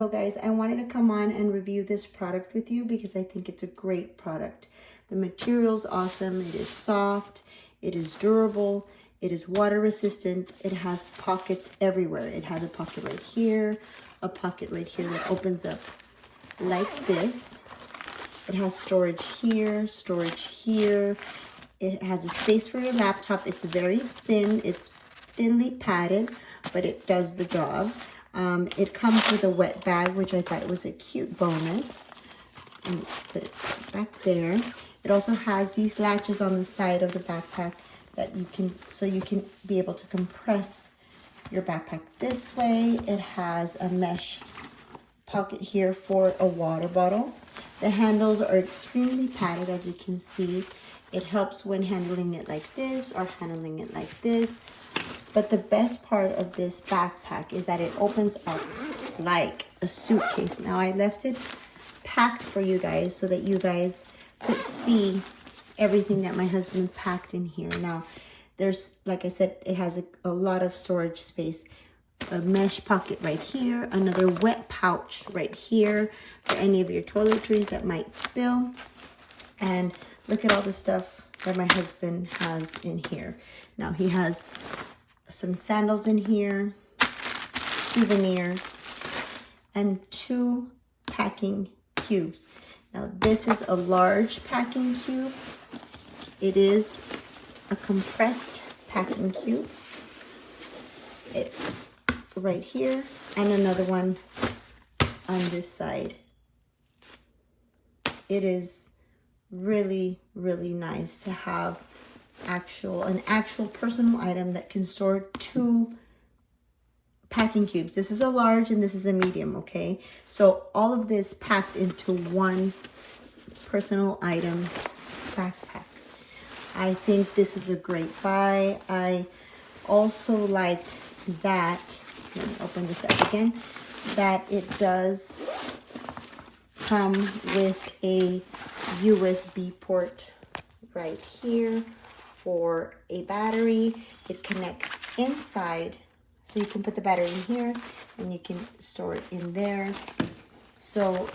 So guys, I wanted to come on and review this product with you because I think it's a great product. The material's awesome. It is soft. It is durable. It is water resistant. It has pockets everywhere. It has a pocket right here, a pocket right here that opens up like this. It has storage here, storage here. It has a space for your laptop. It's very thin. It's thinly padded, but it does the job. It comes with a wet bag, which I thought was a cute bonus. And put it back there. It also has these latches on the side of the backpack that you can, so you can be able to compress your backpack this way. It has a mesh pocket here for a water bottle. The handles are extremely padded, as you can see. It helps when handling it like this or handling it like this. But the best part of this backpack is that it opens up like a suitcase. Now I left it packed for you guys so that you guys could see everything that my husband packed in here. Now there's, like I said, it has a lot of storage space. A mesh pocket right here, another wet pouch right here for any of your toiletries that might spill. And look at all the stuff that my husband has in here. Now he has some sandals in here, souvenirs, and 2 packing cubes. Now this is a large packing cube. It is a compressed packing cube. It right here, and another one on this side. It is really, really nice to have an actual personal item that can store 2 packing cubes. This is a large and this is a medium, okay? So all of this packed into one personal item backpack. I think this is a great buy. I also liked that, let me open this up again, that it does come with a USB port right here for a battery. It connects inside, so you can put the battery in here and you can store it in there. So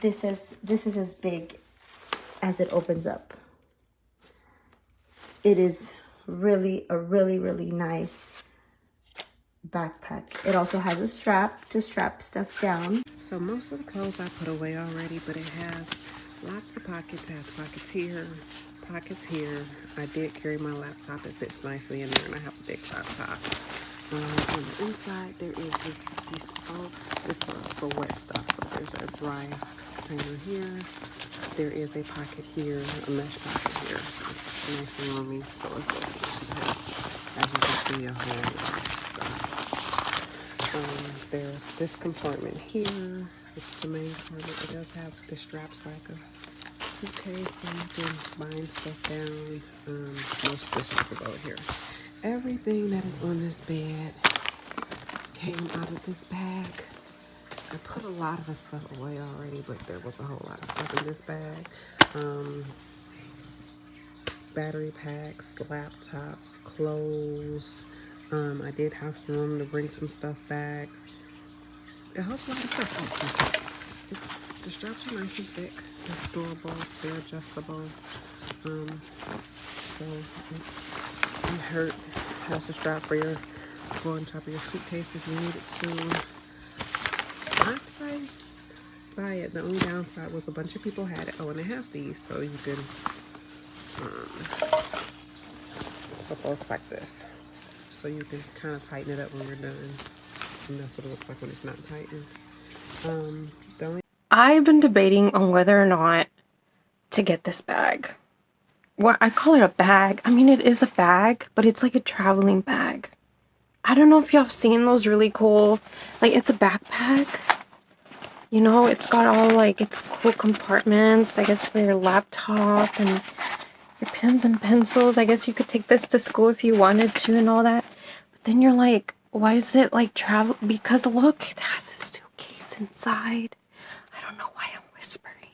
this is as big as it opens up. It is really a really nice backpack. It also has a strap to strap stuff down. So most of the clothes I put away already, but it has lots of pockets. It has pockets here, pockets here. I did carry my laptop. It fits nicely in there, and I have a big laptop. On the inside, there is this for wet stuff. So there's a dry container here. There is a pocket here, a mesh pocket here. Nice and roomy, so it's good. As you can see, a whole lot of stuff. There's this compartment here. This is the main compartment. It does have the straps like a suitcase, so you can bind stuff down. Most of this will go here. Everything that is on this bed came out of this bag. I put a lot of the stuff away already, but there was a whole lot of stuff in this bag. Battery packs, laptops, clothes. I did have some room to bring some stuff back. It holds a lot of stuff. The straps are nice and thick. They're durable. They're adjustable. So it hurt. Has a strap for your go on top of your suitcase if you need it to. I'd say buy it. The only downside was a bunch of people had it. Oh, and it has these, so you can. So it looks like this. So you can kind of tighten it up when you're done. And that's what it looks like when it's not tightened. I've been debating on whether or not to get this bag. Well, I call it a bag. I mean, it is a bag, but it's like a traveling bag. I don't know if y'all have seen those really cool, like it's a backpack. You know, it's got all like its cool compartments, I guess, for your laptop and your pens and pencils. I guess you could take this to school if you wanted to and all that. But then you're like, why is it like travel? Because look, it has a suitcase inside. I don't know why I'm whispering.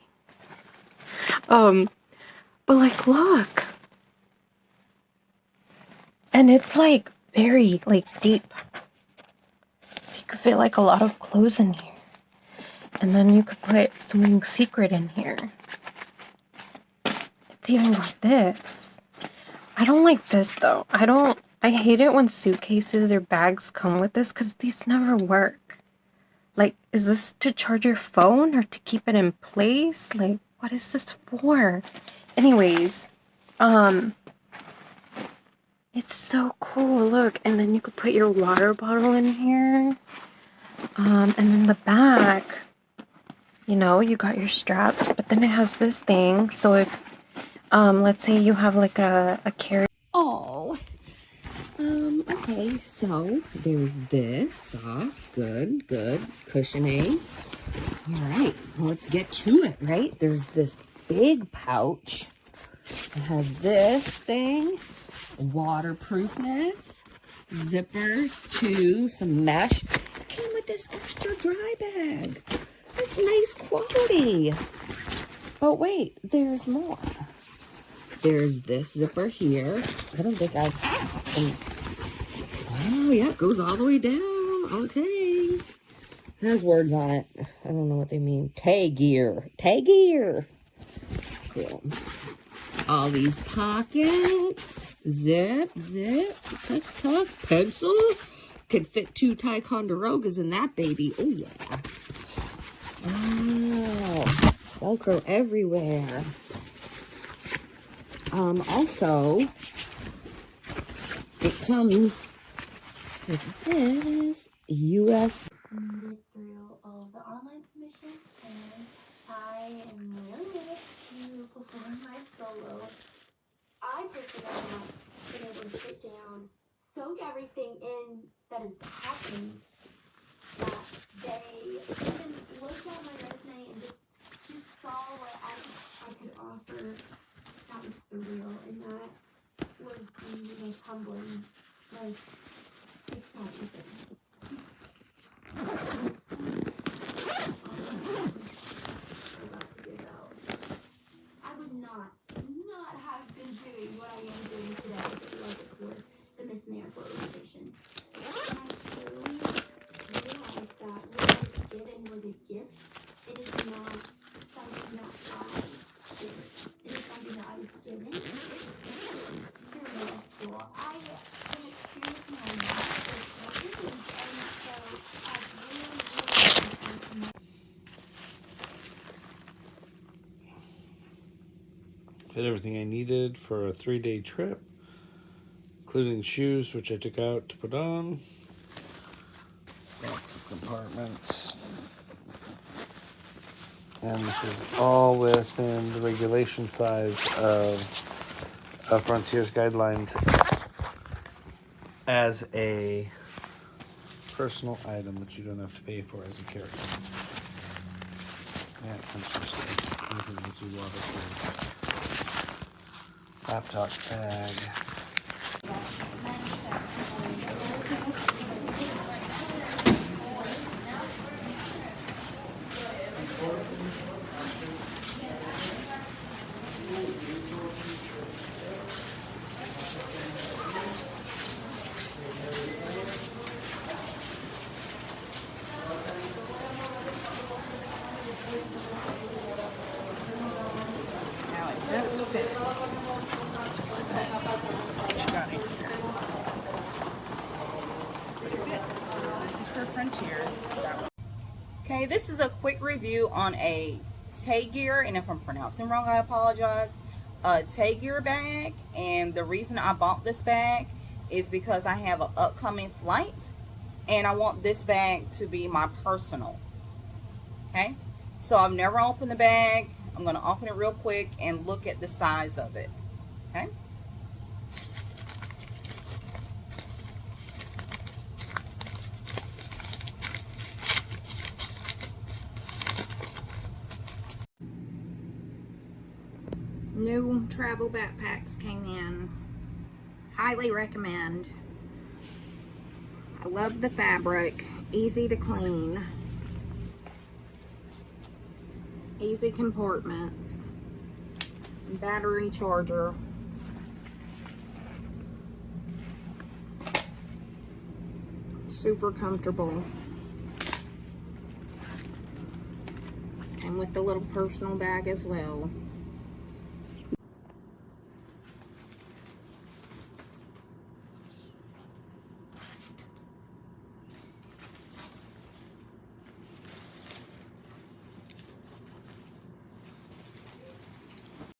But like, look. And it's like very like deep. So you could fit like a lot of clothes in here. And then you could put something secret in here. It's even got this. I don't like this though. I hate it when suitcases or bags come with this because these never work. Like, is this to charge your phone or to keep it in place? Like, what is this for? Anyways, it's so cool. Look, and then you could put your water bottle in here. And then the back, you know, you got your straps, but then it has this thing. So if, let's say you have like a carry. Oh, okay, so there's this soft, good cushioning. All right, well, let's get to it, right? There's this big pouch. It has this thing, waterproofness, zippers too, some mesh. It came with this extra dry bag. That's nice quality. But wait, there's more. There's this zipper here. I don't think oh yeah, it goes all the way down. Okay. It has words on it. I don't know what they mean. Taygeer. Taygeer. Cool. All these pockets. Zip, tuck, tuck. Pencils. Could fit 2 Ticonderogas in that baby. Oh yeah. Wow. Velcro everywhere. Also, it comes with this US. Made it through all of the online submissions, and I am really ready to perform my solo. I personally have not been able to sit down, soak everything in that is happening that day, even looked at my resume and just saw what I could offer. That was surreal, and that was the most humbling, most exciting thing. I would not have been doing what I am doing today if it wasn't for the Miss America organization. And I truly realized that what I was given was a gift. It is not something that I did. It is something that I was given through middle school. I am experiencing my master's already, and so I've really important to Fit everything I needed for a 3-day trip, including shoes, which I took out to put on. Lots of compartments. And this is all within the regulation size of Frontier's guidelines as a personal item that you don't have to pay for as a carrier. Yeah, it comes first. Anything needs to be waterproof. Laptop bag. Now it does fit. Just depends what you got in here. But it fits. This is for Frontier. Okay, this is a quick review on a Taygeer, and if I'm pronouncing wrong, I apologize. A Taygeer bag, and the reason I bought this bag is because I have an upcoming flight, and I want this bag to be my personal. Okay, so I've never opened the bag. I'm going to open it real quick and look at the size of it. Okay. New travel backpacks came in. Highly recommend. I love the fabric. Easy to clean. Easy compartments. Battery charger. Super comfortable. with the little personal bag as well.